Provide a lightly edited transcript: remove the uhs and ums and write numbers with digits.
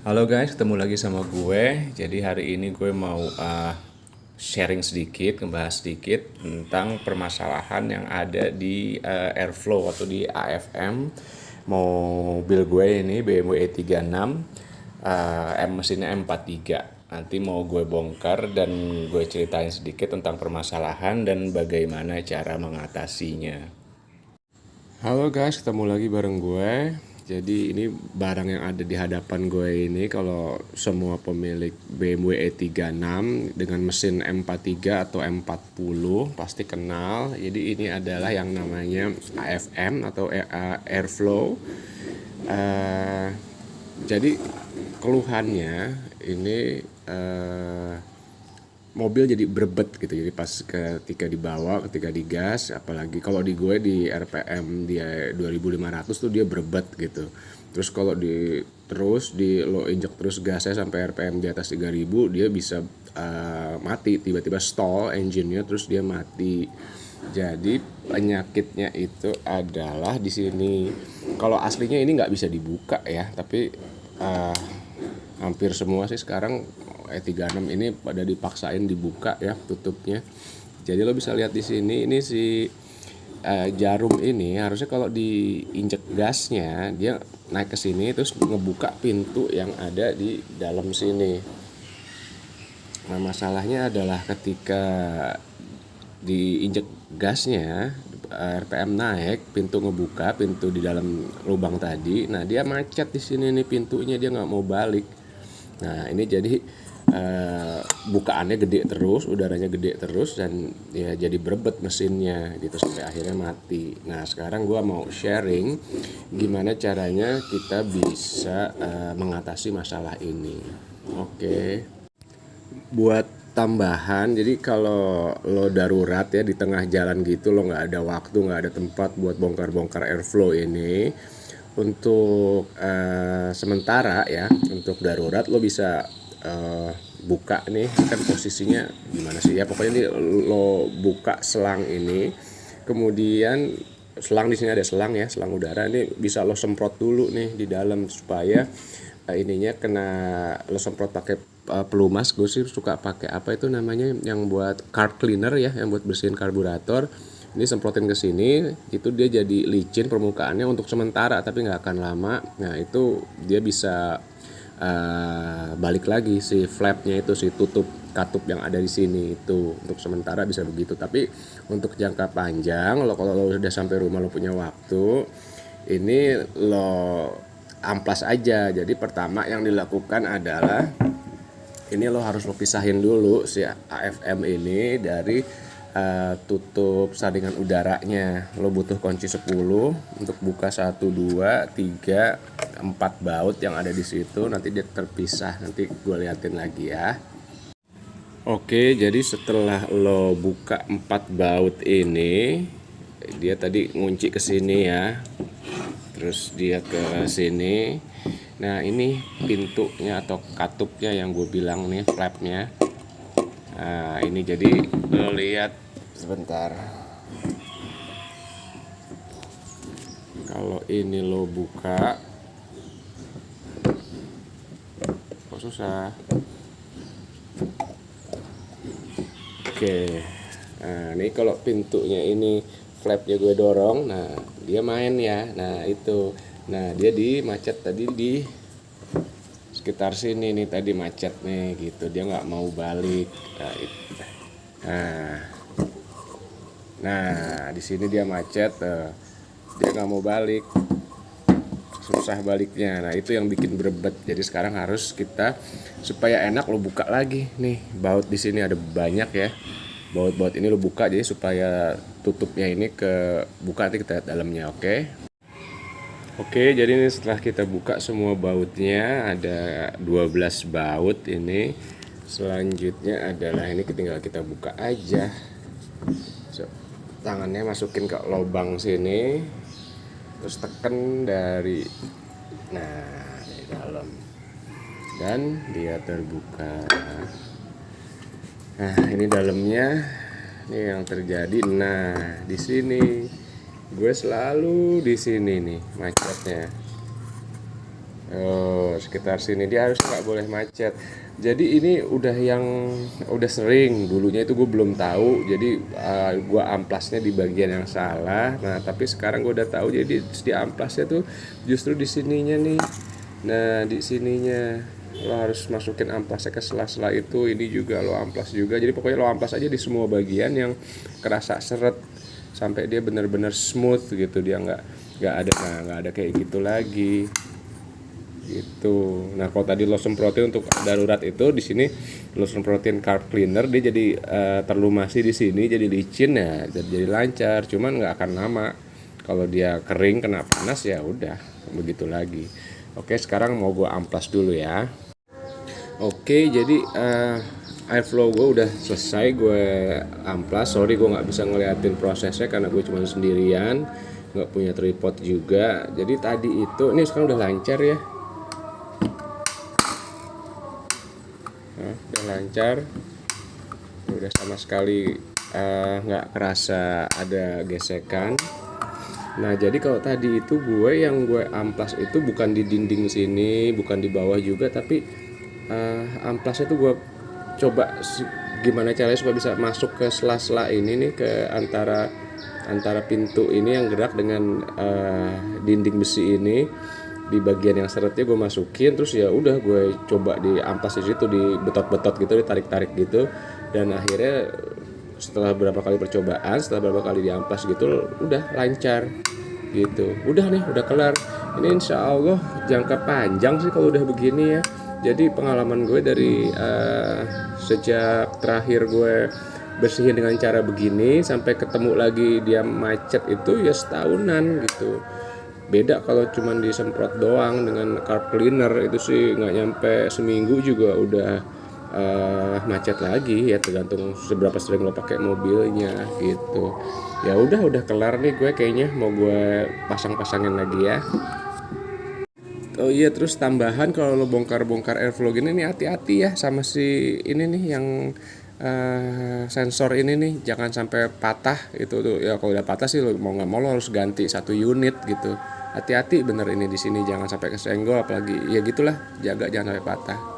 Halo guys, ketemu lagi sama gue. Jadi hari ini gue mau sharing sedikit, ngebahas sedikit tentang permasalahan yang ada di airflow atau di AFM mobil gue ini BMW E36, mesinnya M43. Nanti mau gue bongkar dan gue ceritain sedikit tentang permasalahan dan bagaimana cara mengatasinya. Halo guys, ketemu lagi bareng gue. Jadi ini barang yang ada di hadapan gue ini, kalau semua pemilik BMW E36 dengan mesin M43 atau M40 pasti kenal. Jadi ini adalah yang namanya AFM atau airflow. Eh, jadi keluhannya ini mobil jadi berbet gitu. Jadi pas ketika dibawa, ketika digas, apalagi kalau di gue di RPM dia 2500 tuh dia berbet gitu. Terus kalau terus di lo injek terus gasnya sampai RPM di atas 3000, dia bisa mati, tiba-tiba stall engine-nya terus dia mati. Jadi penyakitnya itu adalah di sini. Kalau aslinya ini nggak bisa dibuka ya, tapi hampir semua sih sekarang E36 ini pada dipaksain dibuka ya tutupnya. Jadi lo bisa lihat di sini, ini si jarum ini harusnya kalau diinjek gasnya dia naik ke sini terus ngebuka pintu yang ada di dalam sini. Nah, masalahnya adalah ketika diinjek gasnya, RPM naik, pintu ngebuka, pintu di dalam lubang tadi. Nah, dia macet di sini nih pintunya, dia nggak mau balik. Nah, ini jadi bukaannya gede terus, udaranya gede terus, dan ya jadi berebet mesinnya gitu sampai akhirnya mati. Nah, sekarang gua mau sharing gimana caranya kita bisa mengatasi masalah ini. Oke. Buat tambahan, jadi kalau lo darurat ya di tengah jalan gitu, lo nggak ada waktu, nggak ada tempat buat bongkar-bongkar airflow ini, untuk sementara ya, untuk darurat lo bisa buka nih, kan posisinya gimana sih ya, pokoknya nih lo buka selang ini, kemudian selang di sini ada selang ya, selang udara ini bisa lo semprot dulu nih di dalam supaya ininya kena, lo semprot pakai pelumas. Gue sih suka pakai apa itu namanya yang buat carb cleaner ya, yang buat bersihin karburator. Ini semprotin ke sini, itu dia jadi licin permukaannya untuk sementara, tapi nggak akan lama. Nah, itu dia bisa balik lagi si flapnya itu, si tutup katup yang ada di sini itu untuk sementara bisa begitu. Tapi untuk jangka panjang, kalau lo udah sampai rumah, lo punya waktu, ini lo amplas aja. Jadi pertama yang dilakukan adalah ini lo harus lo pisahin dulu si AFM ini dari tutup saringan udaranya. Lo butuh kunci 10 untuk buka 1, 2, 3, 4 baut yang ada di situ. Nanti dia terpisah, nanti gue liatin lagi ya. Oke, jadi setelah lo buka 4 baut ini, dia tadi ngunci ke sini ya, terus dia ke sini. Nah, ini pintunya atau katupnya yang gue bilang nih, flapnya. Nah, ini jadi lo lihat sebentar. Kalau ini lo buka, kok susah. Oke. Nah, ini kalau pintunya ini flapnya gue dorong, nah dia main ya. Nah, itu. Nah, dia macet tadi di sekitar sini nih, tadi macet nih gitu. Dia nggak mau balik. Nah, di sini dia macet, dia nggak mau balik, susah baliknya. Nah, itu yang bikin berebet. Jadi sekarang harus kita, supaya enak, lo buka lagi nih baut di sini ada banyak ya. Baut-baut ini lo buka jadi supaya tutupnya ini ke buka, nanti kita lihat dalamnya. Oke, jadi ini setelah kita buka semua bautnya, ada 12 baut ini. Selanjutnya adalah ini tinggal kita buka aja. Tangannya masukin ke lubang sini, terus tekan dari dalam, dan dia terbuka. Nah, ini dalamnya, ini yang terjadi. Nah, di sini gue selalu di sini nih macetnya. Oh, sekitar sini dia harus nggak boleh macet. Jadi ini udah sering. Dulunya itu gue belum tahu. Jadi gue amplasnya di bagian yang salah. Nah, tapi sekarang gue udah tahu. Jadi di amplasnya tuh justru di sininya nih. Nah, di sininya lo harus masukin amplasnya ke sela-sela itu. Ini juga lo amplas juga. Jadi pokoknya lo amplas aja di semua bagian yang kerasa seret sampai dia benar-benar smooth gitu. Dia nggak ada kayak gitu lagi gitu. Nah, kalau tadi lotion protein untuk darurat itu di sini lotion protein carb cleaner dia jadi terlumasi di sini jadi licin ya, jadi lancar. Cuman nggak akan lama. Kalau dia kering kena panas ya udah begitu lagi. Oke, sekarang mau gue amplas dulu ya. Oke, jadi airflow gue udah selesai, gue amplas. Sorry gue nggak bisa ngeliatin prosesnya karena gue cuma sendirian, nggak punya tripod juga. Jadi tadi itu, ini sekarang udah lancar ya. Nah, udah lancar, udah sama sekali nggak kerasa ada gesekan. Nah, jadi kalau tadi itu yang gue amplas itu bukan di dinding sini, bukan di bawah juga, tapi amplasnya tuh gue coba gimana caranya supaya bisa masuk ke sela-sela ini nih, ke antara pintu ini yang gerak dengan dinding besi ini. Di bagian yang seretnya gue masukin, terus ya udah gue coba di amplas di situ, di betot-betot gitu, ditarik-tarik gitu, dan akhirnya setelah beberapa kali percobaan, setelah beberapa kali diamplas gitu, udah lancar gitu. Udah nih, udah kelar. Ini insya Allah jangka panjang sih kalau udah begini ya. Jadi pengalaman gue dari sejak terakhir gue bersihin dengan cara begini sampai ketemu lagi dia macet itu ya setahunan gitu. Beda kalau cuman disemprot doang dengan carb cleaner, itu sih nggak nyampe seminggu juga udah macet lagi ya, tergantung seberapa sering lo pakai mobilnya gitu. Ya udah kelar nih, gue kayaknya mau gue pasang-pasangin lagi ya. Oh iya, terus tambahan kalau lo bongkar-bongkar airflow gini nih, hati-hati ya sama si ini nih yang sensor ini nih, jangan sampai patah itu tuh ya. Kalau udah patah sih lo mau nggak mau lo harus ganti satu unit gitu. Hati-hati bener ini di sini, jangan sampai kesenggol, apalagi ya gitulah, jaga jangan sampai patah.